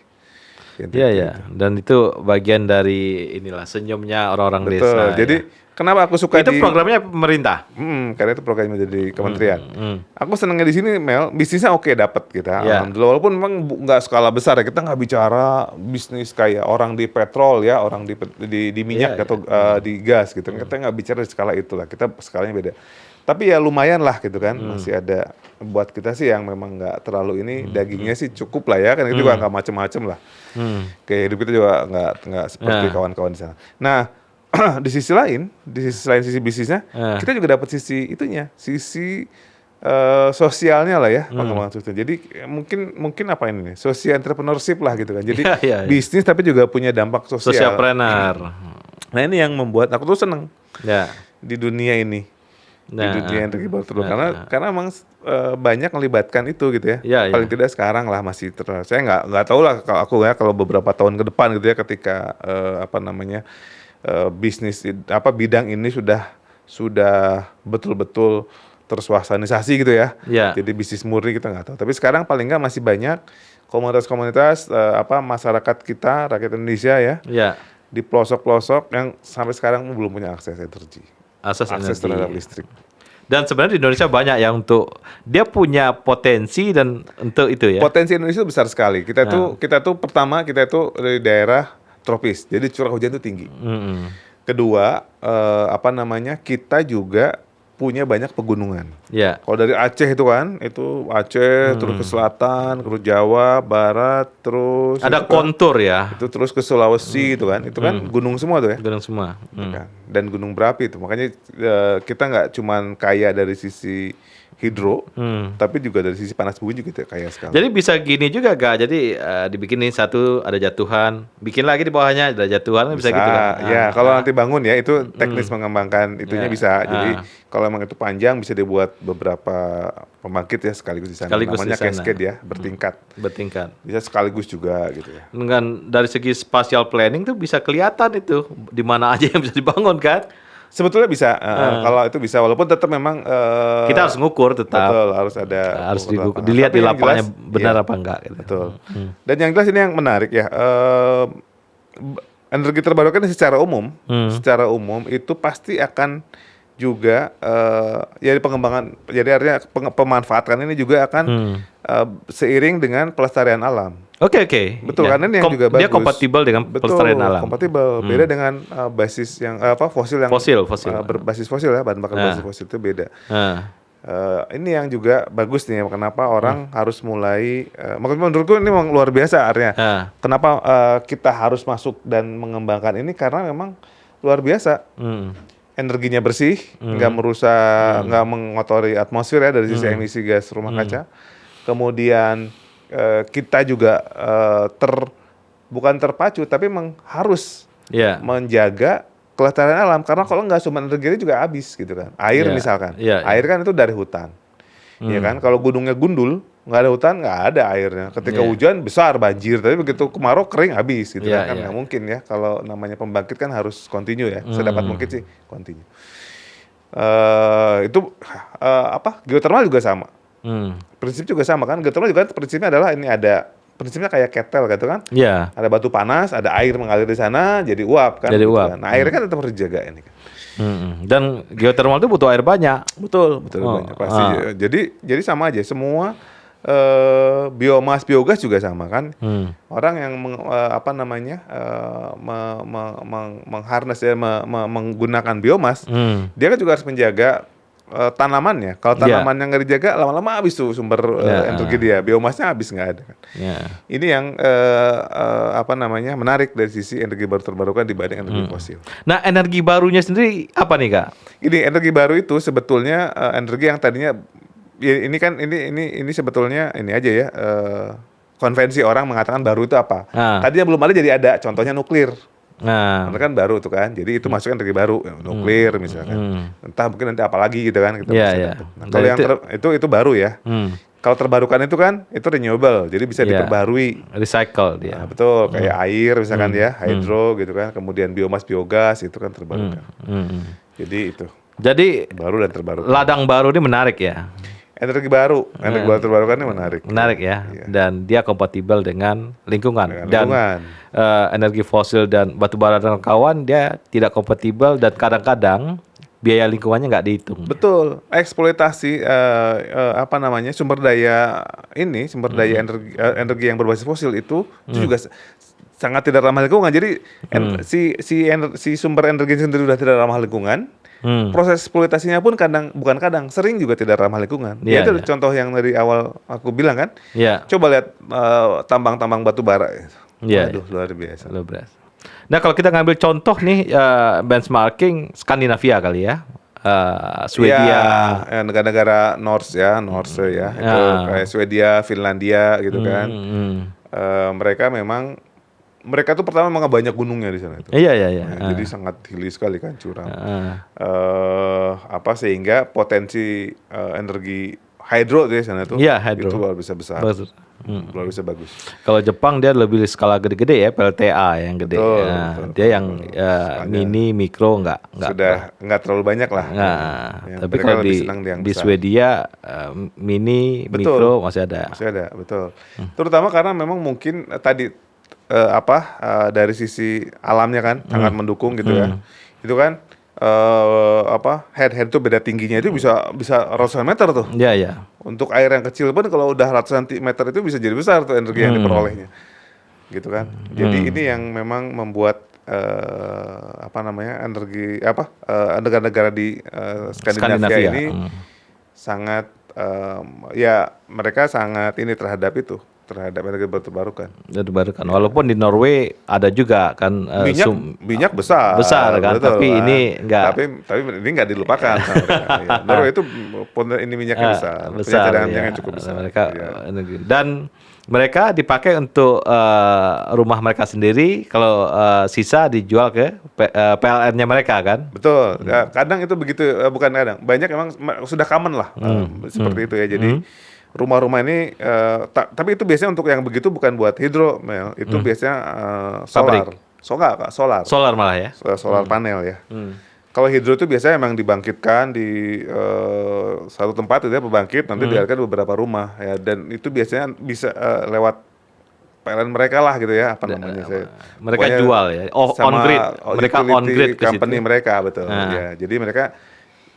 Iya. Dan itu bagian dari senyumnya orang-orang desa. Betul. Jadi kenapa aku suka itu programnya pemerintah? Karena itu programnya dari kementerian. Aku senangnya di sini, Mel, bisnisnya oke dapat kita. Alhamdulillah, walaupun memang nggak skala besar ya. Kita nggak bicara bisnis kayak orang di petrol ya, orang di minyak atau di gas gitu. Kita nggak bicara di skala itulah. Kita skalanya beda. Tapi ya lumayan lah gitu kan. Masih ada buat kita sih yang memang nggak terlalu dagingnya sih cukup lah ya. Kan itu juga nggak macem-macem lah. Kayak hidup kita juga nggak seperti kawan-kawan di sana. Nah, di sisi lain sisi bisnisnya, kita juga dapat sisi itunya, sisi sosialnya lah ya, pengembangan sosial. Jadi mungkin apa ini nih, social entrepreneurship lah gitu kan. Jadi bisnis tapi juga punya dampak sosial. Socialpreneur. Nah ini yang membuat aku tuh seneng di dunia ini, di dunia energi baru terbarukan, karena memang banyak melibatkan itu gitu ya. Paling tidak sekarang lah masih saya nggak tahu lah kalau beberapa tahun ke depan gitu ya, ketika bisnis bidang ini sudah betul-betul terswastanisasi gitu ya. Jadi bisnis murni kita nggak tahu. Tapi sekarang paling nggak masih banyak komunitas-komunitas masyarakat kita, rakyat Indonesia ya. Di pelosok-pelosok yang sampai sekarang belum punya akses energi. Akses terhadap listrik. Dan sebenarnya di Indonesia banyak yang dia punya potensi dan untuk itu ya. Potensi Indonesia besar sekali. Kita tuh pertama dari daerah tropis, jadi curah hujan itu tinggi. Kedua, kita juga punya banyak pegunungan. Kalau dari Aceh itu kan, terus ke selatan, ke Jawa, barat, terus ada kontur ya. Itu terus ke Sulawesi itu kan gunung semua tuh ya. Gunung semua. Dan gunung berapi itu. Makanya kita nggak cuman kaya dari sisi hidro, tapi juga dari sisi panas bumi juga kaya sekali. Jadi bisa gini juga Kak, jadi dibikinin satu ada jatuhan, bikin lagi di bawahnya ada jatuhan, bisa gitu kan? Ya, kalau nanti bangun ya itu teknis mengembangkan itunya bisa. Jadi kalau memang itu panjang bisa dibuat beberapa pembangkit ya sekaligus di sana. Namanya cascade ya, bertingkat. Bisa sekaligus juga gitu ya. Dengan dari segi spatial planning tuh bisa kelihatan itu di mana aja yang bisa dibangun kan? Sebetulnya bisa, kalau itu bisa, walaupun tetap memang kita harus ngukur tetap. Betul, harus dilihat di lapangannya benar apa enggak. Gitu. Betul. Dan yang jelas ini yang menarik ya, energi terbarukan secara umum itu pasti akan juga jadi pengembangan, jadi artinya pemanfaatan ini juga akan seiring dengan pelestarian alam. Oke. Betul kan, ini yang juga bagus. Dia kompatibel dengan pelestarian alam. Kompatibel. Beda dengan basis yang fosil yang berbasis fosil ya, bahan bakar berbasis fosil itu beda. Ini yang juga bagus nih, kenapa orang harus mulai menurutku ini memang luar biasa artinya. Kenapa kita harus masuk dan mengembangkan ini, karena memang luar biasa. Energinya bersih, nggak merusak, nggak mengotori atmosfer ya dari sisi emisi gas rumah kaca. Kemudian kita juga bukan terpacu, tapi memang harus menjaga kelestarian alam, karena kalau nggak sumber energi ini juga habis gitu kan. Air Iya, misalkan, iya, air kan itu dari hutan, ya kan. Kalau gunungnya gundul, nggak ada hutan, nggak ada airnya. Ketika Iya. hujan besar banjir, tapi begitu kemarau kering habis gitu Iya, kan iya. nggak mungkin ya. Kalau namanya pembangkit kan harus continue ya, sedapat mungkin sih continue. Itu geothermal juga sama. Prinsip juga sama kan, geothermal juga prinsipnya adalah ini ada prinsipnya kayak ketel gitu kan. Iya. Ada batu panas, ada air mengalir di sana, jadi uap kan. Jadi gitu uap. kan. Nah, airnya kan tetap harus dijaga ini kan. Dan geothermal itu butuh air banyak. Betul Oh, banyak pasti. Jadi sama aja semua biogas juga sama kan. Orang yang mengharness ya menggunakan biomas, dia kan juga harus menjaga tanamannya. Kalau Iya. tanamannya nggak dijaga, lama-lama habis tuh sumber energi dia. Biomasnya habis nggak ada kan. Ya. Ini yang menarik dari sisi energi baru terbarukan dibanding energi fosil. Nah, energi barunya sendiri apa nih, Kak? Ini energi baru itu sebetulnya energi yang tadinya ya, ini sebetulnya ini aja ya konvensi orang mengatakan baru itu apa. Tadinya belum ada jadi ada, contohnya nuklir. Nah, Karena kan baru tuh kan, jadi itu masuk energi baru, nuklir misalkan. Entah mungkin nanti apa lagi gitu kan kita Iya, bisa iya. dapat. Nah, kalau yang itu baru ya. Kalau terbarukan itu kan itu renewable, jadi bisa Iya. diperbarui. recycle dia. Nah, betul, kayak air misalkan ya, hydro gitu kan, kemudian biogas itu kan terbarukan. Jadi itu Jadi baru dan terbarukan. ladang baru ini menarik ya. Energi baru terbarukan ini menarik. Menarik ya. Iya. Dan dia kompatibel dengan lingkungan. Dengan Dan lingkungan. energi fosil dan batu bara dan kawan dia tidak kompatibel dan kadang-kadang biaya lingkungannya nggak dihitung. Betul, eksploitasi sumber daya energi yang berbasis fosil itu juga sangat tidak ramah lingkungan. Jadi si sumber energi sendiri sudah tidak ramah lingkungan. Proses eksploitasinya pun sering juga tidak ramah lingkungan. Iya, Itu iya. contoh yang dari awal aku bilang kan. Iya. Coba lihat tambang-tambang batu bara. Iya, Waduh, luar biasa. Luar biasa. Nah, kalau kita ngambil contoh nih benchmarking Skandinavia kali ya. Swedia. Ya, negara-negara Norse ya. Itu kayak Swedia, Finlandia gitu kan. Mereka tuh pertama memang banyak gunungnya di sana itu. Iya. Nah, jadi sangat hilly sekali kan, curam. Sehingga potensi energi hydro di sana tuh Iya, hydro. itu luar biasa besar. Bagus. Luar biasa bagus. Kalau Jepang dia lebih skala gede-gede ya, PLTA yang gede. Betul, Nah, betul, dia yang Skalanya mini, mikro nggak. Sudah nggak terlalu banyak lah. Nah, Ya, tapi mereka kalau lebih senang yang di besar. Swedia mini, Betul. mikro masih ada. Masih ada, betul. Terutama karena memang mungkin dari sisi alamnya kan sangat mendukung gitu ya. Itu kan head itu beda tingginya itu bisa ratusan meter tuh. Iya. Untuk air yang kecil pun kalau udah ratusan meter itu bisa jadi besar tuh energi yang diperolehnya. Gitu kan. Jadi ini yang memang membuat negara-negara di Skandinavia ini sangat mereka sangat ini terhadap energi terbarukan. Terbarukan. Walaupun di Norway ada juga kan Minyak besar kan, betul, tapi kan. ini enggak. Tapi ini enggak dilupakan sama mereka. Ya. Norway itu ini minyaknya besar, punya cadangan minyak yang cukup besar. Mereka Ya. dan mereka dipakai untuk rumah mereka sendiri. Kalau sisa dijual ke PLN-nya mereka kan. Betul. Ya, kadang itu begitu, bukan kadang. Banyak emang sudah common lah seperti itu ya. Jadi rumah-rumah ini, tapi itu biasanya untuk yang begitu bukan buat hidro, Mel. Itu biasanya solar. Solar malah ya. Solar panel ya. Kalau hidro itu biasanya memang dibangkitkan di satu tempat itu ya, pembangkit, nanti dialirkan beberapa rumah ya, dan itu biasanya bisa lewat PLN mereka lah gitu ya, mereka pokoknya jual ya. On grid. Mereka on grid ke company situ. mereka, betul. Ya, jadi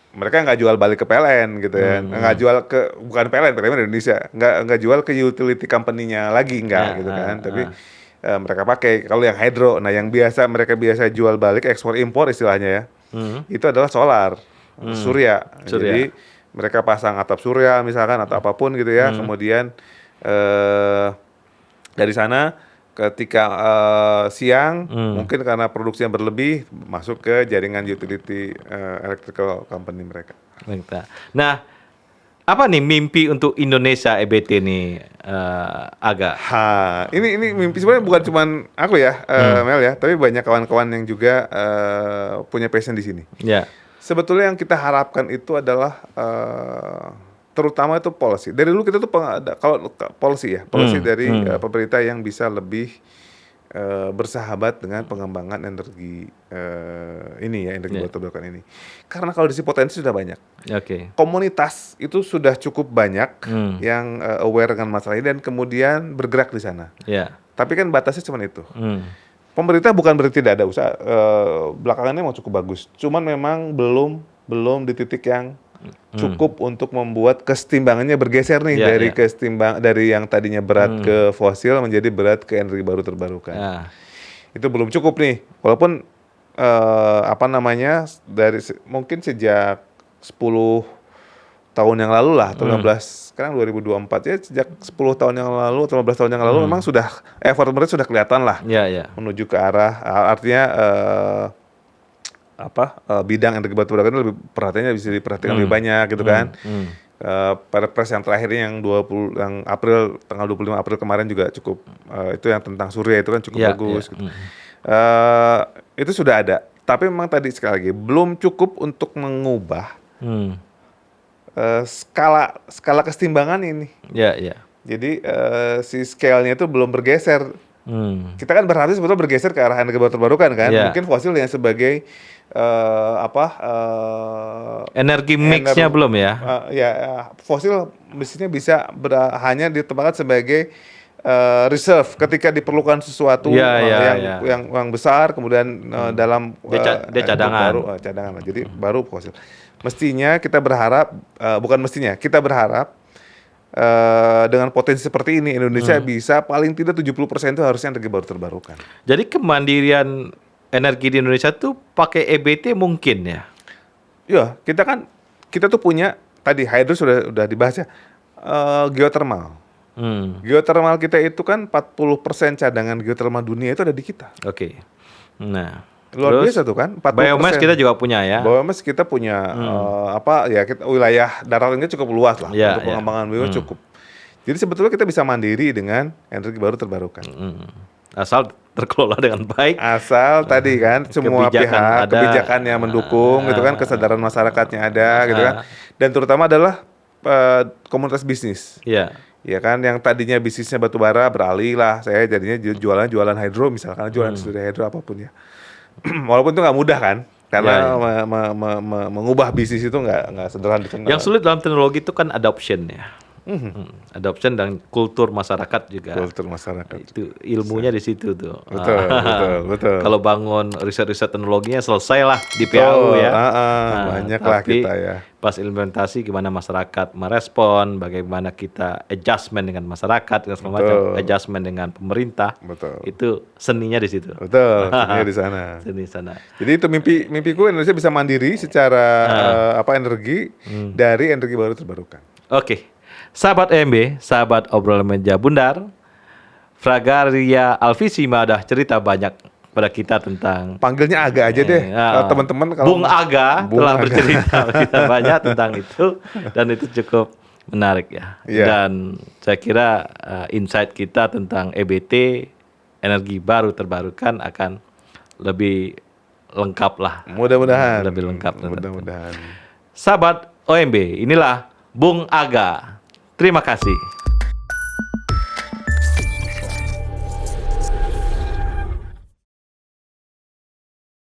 mereka nggak jual balik ke PLN gitu ya, nggak jual bukan PLN Indonesia, nggak jual ke utility company-nya lagi gitu kan, tapi mereka pakai kalau yang hydro. Nah, yang mereka biasa jual balik ekspor impor istilahnya ya, itu adalah solar, surya. Jadi mereka pasang atap surya misalkan atau apapun gitu ya, kemudian dari sana ketika siang mungkin karena produksinya berlebih masuk ke jaringan utility electrical company mereka. Nah, Apa nih mimpi untuk Indonesia EBT nih, Aga? Ini mimpi sebenarnya bukan cuman aku ya, Mel ya, tapi banyak kawan-kawan yang juga punya passion di sini. Ya. Sebetulnya yang kita harapkan itu adalah terutama itu policy. Dari dulu kita tuh kalau policy dari pemerintah yang bisa lebih bersahabat dengan pengembangan energi energi baru terbarukan ini. Karena kalau di sini potensi sudah banyak. Oke. Komunitas itu sudah cukup banyak yang aware dengan masalah ini dan kemudian bergerak di sana. Ya. Tapi kan batasnya cuma itu. Pemerintah bukan berarti tidak ada usaha, belakangannya mau cukup bagus. Cuman memang belum di titik yang cukup untuk membuat kesetimbangannya bergeser nih dari yang tadinya berat ke fosil menjadi berat ke energi baru terbarukan. Itu belum cukup nih. Walaupun dari mungkin sejak 10 tahun yang lalu lah atau 15, sekarang 2024 ya, sejak 10 tahun yang lalu atau 15 tahun yang lalu memang sudah effort mereka sudah kelihatan lah menuju ke arah artinya bidang energi baru terbarukan lebih perhatiannya bisa diperhatikan lebih banyak gitu kan. Perpres yang terakhirnya yang tanggal 25 April kemarin juga cukup itu yang tentang surya itu kan cukup bagus gitu. Itu sudah ada. Tapi memang tadi sekali lagi belum cukup untuk mengubah skala kesetimbangan ini. Jadi si scale-nya itu belum bergeser. Kita kan berharap sebetulnya bergeser ke arah energi baru terbarukan kan. Mungkin fosil yang sebagai energi mix-nya belum ya? Fosil mestinya bisa hanya ditempatkan sebagai reserve ketika diperlukan sesuatu yang besar, kemudian dalam dia cadangan. Cadangan. Jadi baru fosil. Mestinya kita berharap, kita berharap dengan potensi seperti ini Indonesia bisa paling tidak 70% itu harusnya energi baru terbarukan. Jadi kemandirian energi di Indonesia tuh pakai EBT mungkin ya? Ya, kita tuh punya tadi hydro sudah dibahas ya, geothermal. Geothermal kita itu kan 40% cadangan geothermal dunia itu ada di kita. Oke. Nah, luar biasa tuh kan, 40%. Biomass kita juga punya ya. Biomass kita punya wilayah daratannya cukup luas lah untuk pengembangan biomass cukup. Jadi sebetulnya kita bisa mandiri dengan energi baru terbarukan. Asal terkelola dengan baik. Asal tadi kan semua pihak kebijakannya mendukung gitu kan, kesadaran masyarakatnya ada gitu kan. Dan terutama adalah komunitas bisnis. Ya kan, yang tadinya bisnisnya batu bara beralih lah, saya jadinya jualan hydro misalkan, jualan industri hydro apapun ya. Walaupun itu nggak mudah kan, karena mengubah bisnis itu nggak sederhana. Yang sulit dalam teknologi itu kan adoption ya. Adoption dan kultur masyarakat juga. Kultur masyarakat. Itu ilmunya di situ tuh. Betul. Kalau bangun riset-riset teknologinya selesai lah di PAU ya. Banyak lah kita ya. Pas implementasi gimana masyarakat merespon, bagaimana kita adjustment dengan masyarakat, segala macam adjustment dengan pemerintah. Itu seninya di situ. Seninya di sana. Seni sana. Jadi itu mimpiku Indonesia bisa mandiri secara energi dari energi baru terbarukan. Oke. Sahabat EMB, sahabat obrolan meja bundar, Fragaria Alvisima udah cerita banyak pada kita tentang, panggilnya Aga aja deh, teman-teman. Bung Aga telah bercerita kita banyak tentang itu, dan itu cukup menarik ya. Dan saya kira insight kita tentang EBT, energi baru terbarukan, akan lebih lengkap lah. Mudah-mudahan. Lebih lengkap. Mudah-mudahan. Sahabat OMB, inilah Bung Aga. Terima kasih.